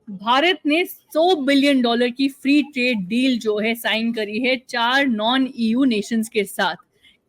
भारत ने $100 बिलियन की free trade deal जो है साइन करी है 4 नॉन ईयू नेशंस के साथ।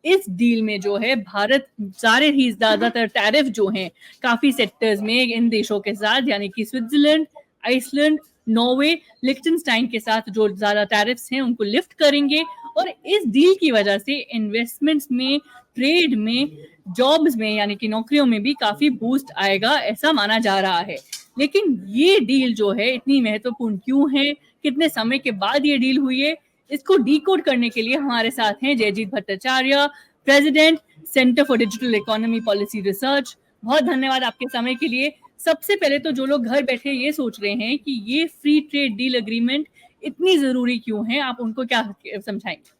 इस डील में जो है भारत सारे ही ज्यादातर टैरिफ जो हैं काफी सेक्टर्स में इन देशों के साथ, यानी कि स्विट्जरलैंड, आइसलैंड, नॉर्वे, लिechtenstein के साथ जो ज्यादा टैरिफ्स हैं उनको लिफ्ट करेंगे। और इस डील की वजह से इन्वेस्टमेंट्स में, ट्रेड में, जॉब्स में यानी कि नौकरियों में भी काफी बूस्ट आएगा, ऐसा माना जा रहा है। लेकिन ये डील जो है इतनी महत्वपूर्ण क्यों है, कितने समय के बाद ये डील हुई है, इसको डीकोड करने के लिए हमारे साथ हैं Jayjeet Bhattacharya, president, centre for digital economy policy research. बहुत धन्यवाद आपके समय के लिए। सबसे पहले तो जो लोग घर बैठे ये सोच रहे हैं कि ये फ्री ट्रेड डील एग्रीमेंट इतनी जरूरी क्यों है, आप उनको क्या समझाएंगे?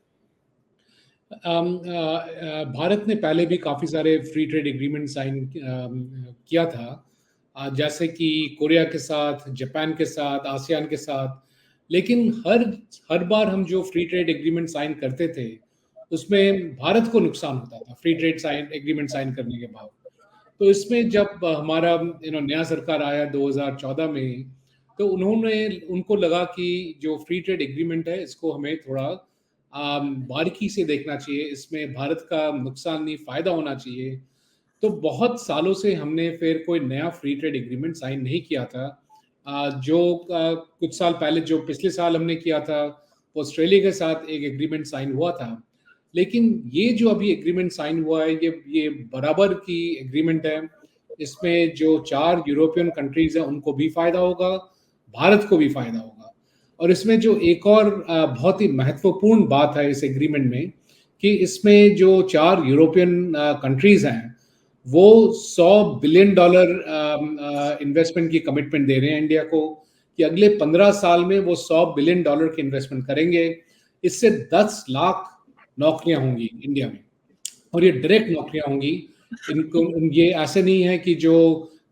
भारत ने पहले भी काफ़ी सारे फ्री ट्रेड एग्रीमेंट साइन किया था, जैसे कि कोरिया के साथ, जापान के साथ, आसियान के साथ। लेकिन हर बार हम जो फ्री ट्रेड एग्रीमेंट साइन करते थे उसमें भारत को नुकसान होता था फ्री ट्रेड एग्रीमेंट साइन करने के बाद। तो इसमें जब हमारा नया सरकार आया 2014 में, तो उनको लगा कि जो फ्री ट्रेड एग्रीमेंट है इसको हमें थोड़ा बारीकी से देखना चाहिए, इसमें भारत का नुकसान नहीं, फायदा होना चाहिए। तो बहुत सालों से हमने फिर कोई नया फ्री ट्रेड एग्रीमेंट साइन नहीं किया था। कुछ साल पहले जो पिछले साल हमने किया था, ऑस्ट्रेलिया के साथ एक एग्रीमेंट साइन हुआ था। लेकिन ये जो अभी एग्रीमेंट साइन हुआ है, ये बराबर की एग्रीमेंट है। इसमें जो 4 यूरोपियन कंट्रीज हैं उनको भी फायदा होगा, भारत को भी फायदा होगा। और इसमें जो एक और बहुत ही महत्वपूर्ण बात है इस एग्रीमेंट में, कि इसमें जो 4 यूरोपियन कंट्रीज हैं वो $100 बिलियन इन्वेस्टमेंट की कमिटमेंट दे रहे हैं इंडिया को, कि अगले 15 साल में वो $100 बिलियन की इन्वेस्टमेंट करेंगे। इससे 10 लाख नौकरियां होंगी इंडिया में, और ये डायरेक्ट नौकरियां होंगी। इनको ये ऐसे नहीं है कि जो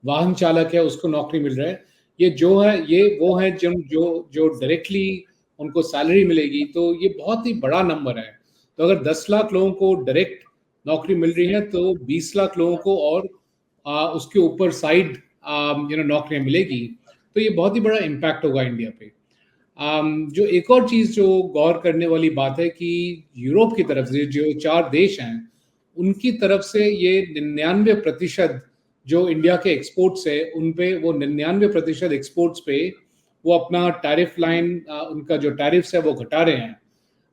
वाहन चालक है उसको नौकरी मिल रहा है, ये जो है ये वो है जो जो जो डायरेक्टली उनको सैलरी मिलेगी। तो ये बहुत ही बड़ा नंबर है। तो अगर 10 लाख लोगों को डायरेक्ट नौकरी मिल रही है तो 20 लाख लोगों को और उसके ऊपर साइड नौकरियां मिलेगी। तो ये बहुत ही बड़ा इम्पैक्ट होगा इंडिया पे। जो एक और चीज जो गौर करने वाली बात है कि यूरोप की तरफ से जो 4 देश हैं उनकी तरफ से ये 99% जो इंडिया के एक्सपोर्ट्स है उन पे वो 99% एक्सपोर्ट्स पे वो अपना टैरिफ लाइन, उनका जो टैरिफ्स है वो घटा रहे हैं।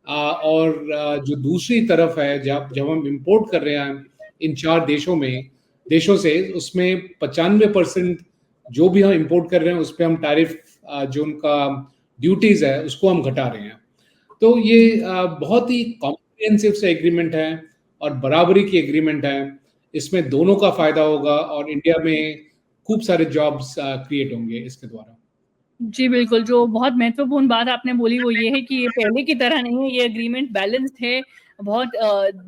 और जो दूसरी तरफ है, जब जब हम इंपोर्ट कर रहे हैं इन 4 देशों से, उसमें 95% जो भी हम इंपोर्ट कर रहे हैं उस पर हम टैरिफ, जो उनका ड्यूटीज है उसको हम घटा रहे हैं। तो ये बहुत ही कॉम्प्रिहेंसिव से एग्रीमेंट है और बराबरी की एग्रीमेंट है। इसमें दोनों का फायदा होगा और इंडिया में खूब सारे जॉब्स क्रिएट होंगे इसके द्वारा। जी बिल्कुल, जो बहुत महत्वपूर्ण बात आपने बोली वो ये है कि ये पहले की तरह नहीं है, ये एग्रीमेंट बैलेंस्ड है। बहुत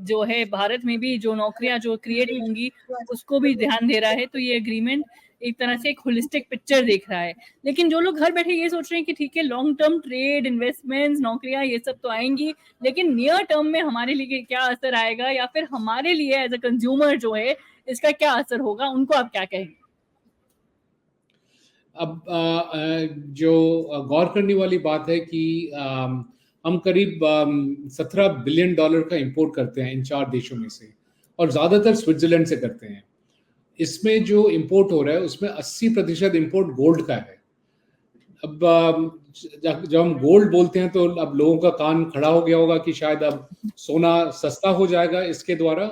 जो है भारत में भी जो नौकरियां जो क्रिएट होंगी उसको भी ध्यान दे रहा है। तो ये एग्रीमेंट एक तरह से एक होलिस्टिक पिक्चर देख रहा है। लेकिन जो लोग घर बैठे ये सोच रहे हैं कि ठीक है, लॉन्ग टर्म ट्रेड, इन्वेस्टमेंट्स, नौकरियां ये सब तो आएंगी, लेकिन नियर टर्म में हमारे लिए क्या असर आएगा, या फिर हमारे लिए एज अ कंज्यूमर जो है इसका क्या असर होगा, उनको आप क्या कहेंगे? अब जो गौर करने वाली बात है कि हम करीब $17 बिलियन का इंपोर्ट करते हैं इन 4 देशों में से, और ज़्यादातर स्विट्जरलैंड से करते हैं। इसमें जो इंपोर्ट हो रहा है उसमें 80% इंपोर्ट गोल्ड का है। अब जब हम गोल्ड बोलते हैं तो अब लोगों का कान खड़ा हो गया होगा कि शायद अब सोना सस्ता हो जाएगा इसके द्वारा,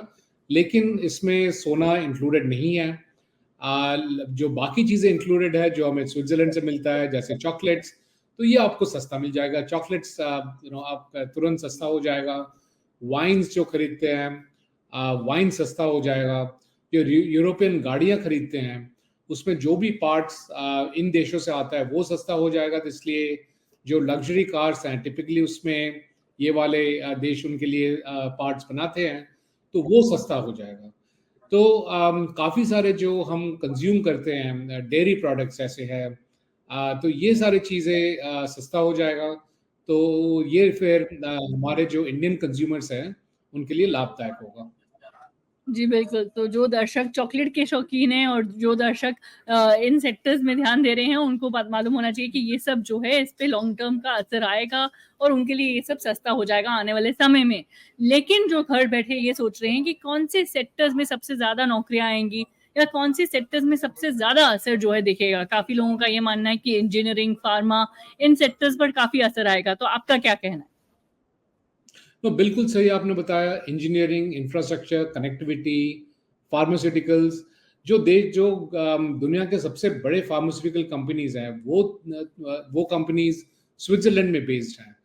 लेकिन इसमें सोना इंक्लूडेड नहीं है। जो बाकी चीज़ें इंक्लूडेड है जो हमें स्विट्जरलैंड से मिलता है, जैसे चॉकलेट्स, तो ये आपको सस्ता मिल जाएगा। चॉकलेट्स आपका तुरंत सस्ता हो जाएगा। वाइन्स जो खरीदते हैं, वाइन सस्ता हो जाएगा। जो यूरोपियन गाड़ियाँ खरीदते हैं उसमें जो भी पार्ट्स इन देशों से आता है वो सस्ता हो जाएगा। तो इसलिए जो लग्जरी कार्स हैं टिपिकली उसमें ये वाले देश उनके लिए पार्ट्स बनाते हैं, तो वो सस्ता हो जाएगा। तो काफ़ी सारे जो हम कंज्यूम करते हैं डेयरी प्रोडक्ट्स ऐसे हैं, तो ये सारी चीज़ें सस्ता हो जाएगा। तो ये फिर हमारे जो इंडियन कंज्यूमर्स हैं उनके लिए लाभदायक होगा। जी, बिल्कुल। तो जो दर्शक चॉकलेट के शौकीन हैं और जो दर्शक इन सेक्टर्स में ध्यान दे रहे हैं, उनको बात मालूम होना चाहिए कि ये सब जो है, इस पे लॉन्ग टर्म का असर आएगा और उनके लिए ये सब सस्ता हो जाएगा आने वाले समय में। लेकिन जो घर बैठे ये सोच रहे हैं कि कौन से सेक्टर्स में सबसे ज़्यादा नौकरियाँ आएँगी या कौन से सेक्टर्स में सबसे ज़्यादा असर जो है दिखेगा। काफ़ी लोगों का ये मानना है कि इंजीनियरिंग, फार्मा इन सेक्टर्स पर काफ़ी असर आएगा। तो आपका क्या कहना है? तो बिल्कुल सही आपने बताया। इंजीनियरिंग, इंफ्रास्ट्रक्चर, कनेक्टिविटी, फार्मास्यूटिकल्स, जो दुनिया के सबसे बड़े फार्मास्यूटिकल कंपनीज हैं, वो कंपनीज स्विट्जरलैंड में बेस्ड हैं।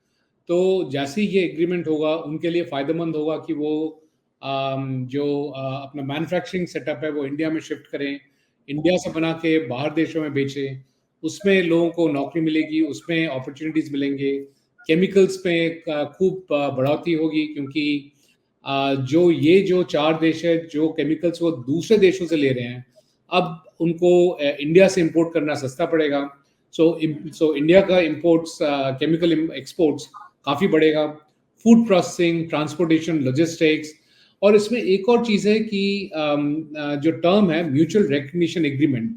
तो जैसे ही ये एग्रीमेंट होगा, उनके लिए फ़ायदेमंद होगा कि वो अपना मैन्युफैक्चरिंग सेटअप है वो इंडिया में शिफ्ट करें, इंडिया से बना के बाहर देशों में बेचें। उसमें लोगों को नौकरी मिलेगी, उसमें अपॉर्चुनिटीज़ मिलेंगे। केमिकल्स पे खूब बढ़ोतरी होगी, क्योंकि जो 4 देश है जो केमिकल्स वो दूसरे देशों से ले रहे हैं, अब उनको इंडिया से इंपोर्ट करना सस्ता पड़ेगा। सो इंडिया का इंपोर्ट्स, केमिकल एक्सपोर्ट्स काफ़ी बढ़ेगा। Food processing, transportation, logistics. और इसमें एक और चीज़ है कि जो टर्म है म्यूचुअल रिकग्निशन एग्रीमेंट,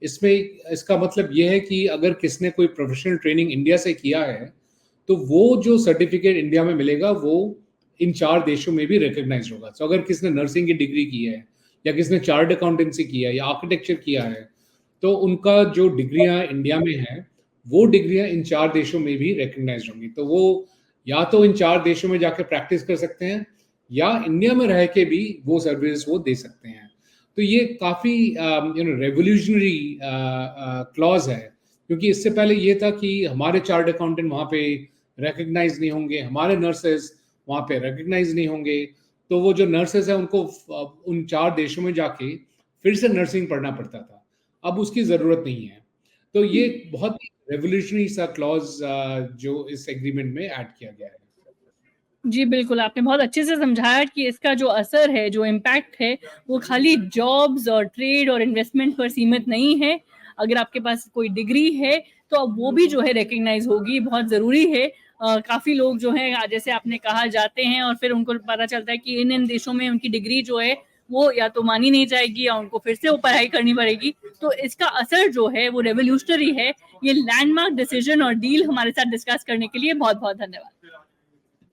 इसमें इसका मतलब ये है कि अगर किसने कोई प्रोफेशनल ट्रेनिंग इंडिया से किया है, तो वो जो सर्टिफिकेट इंडिया में मिलेगा वो इन 4 देशों में भी रिकॉग्नाइज्ड होगा। तो अगर किसने नर्सिंग की डिग्री की है या किसने चार्टर्ड अकाउंटेंसी किया है या आर्किटेक्चर किया है, तो उनका जो डिग्रियां इंडिया में है, वो डिग्रियां इन 4 देशों में भी रिकॉग्नाइज्ड होंगी। तो वो या तो इन 4 देशों में जाकर प्रैक्टिस कर सकते हैं या इंडिया में रह के भी वो सर्विस वो दे सकते हैं। तो ये काफ़ी रेवोल्यूशनरी क्लॉज है, क्योंकि इससे पहले ये था कि हमारे चार्टर्ड अकाउंटेंट वहाँ पे रिकग्नाइज नहीं होंगे, हमारे नर्सेज वहाँ पे रिकग्नाइज नहीं होंगे। तो वो जो नर्सेज हैं उनको उन 4 देशों में जाके फिर से नर्सिंग पढ़ना पड़ता था। अब उसकी ज़रूरत नहीं है। तो ये बहुत ही रेवोल्यूशनरी सा क्लॉज जो इस एग्रीमेंट में ऐड किया गया है। जी, बिल्कुल, आपने बहुत अच्छे से समझाया कि इसका जो असर है, जो इम्पैक्ट है, वो खाली जॉब्स और ट्रेड और इन्वेस्टमेंट पर सीमित नहीं है। अगर आपके पास कोई डिग्री है, तो अब वो भी जो है रिकग्नाइज़ होगी, बहुत ज़रूरी है। काफ़ी लोग जो हैं जैसे आपने कहा जाते हैं और फिर उनको पता चलता है कि इन-इन देशों में उनकी डिग्री जो है, वो या तो मानी नहीं जाएगी या उनको फिर से वो पढ़ाई करनी पड़ेगी। तो इसका असर जो है, वो रिवोल्यूशनरी है। ये लैंडमार्क डिसीज़न और डील हमारे साथ डिस्कस करने के लिए बहुत-बहुत धन्यवाद।